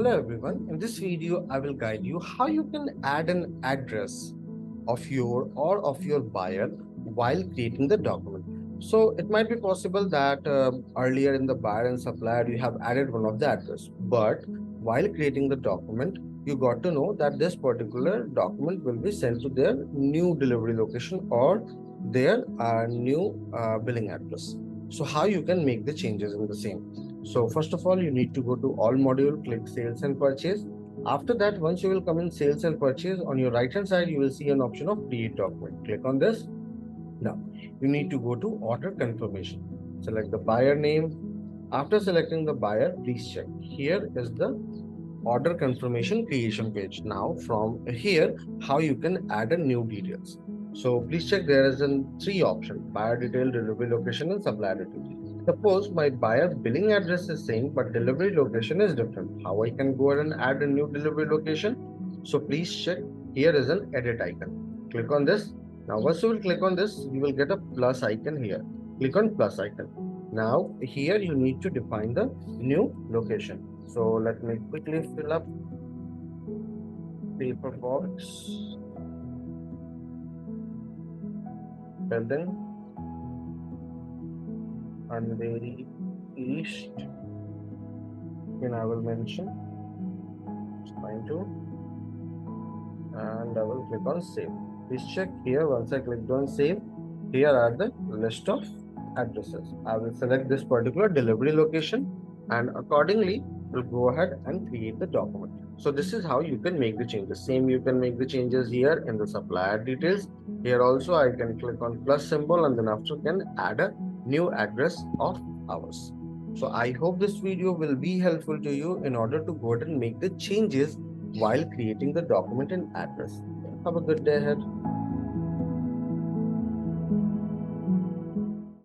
Hello everyone, in this video I will guide you how you can add an address of your buyer while creating the document. So it might be possible that earlier in the buyer and supplier you have added one of the address, but while creating the document you got to know that this particular document will be sent to their new delivery location or their new billing address. So how you can make the changes in the same? So first of all, you need to go to all module, click sales and purchase. After that, once you will come in sales and purchase, on your right hand side, you will see an option of create document. Click on this. Now, you need to go to order confirmation. Select the buyer name. After selecting the buyer, please check. Here is the order confirmation creation page. Now from here, how you can add a new details. So please check, there is a three option: buyer detail, delivery location and supplier detail. Suppose my buyer billing address is same but delivery location is different. How I can go ahead and add a new delivery location? So please check, here is an edit icon. Click on this. Now once you will click on this, you will get a plus icon here. Click on plus icon. Now here you need to define the new location. So let me quickly fill up paper box, building, Andheri East. Then I will mention fine to, and I will click on save. Please check here. Once I clicked on save, here are the list of addresses. I will select this particular delivery location and accordingly will go ahead and create the document. So this is how you can make the changes. Same, you can make the changes here in the supplier details. Here also I can click on plus symbol and then after can add a new address of ours. So I hope this video will be helpful to you in order to go ahead and make the changes while creating the document in Adress. Have a good day ahead.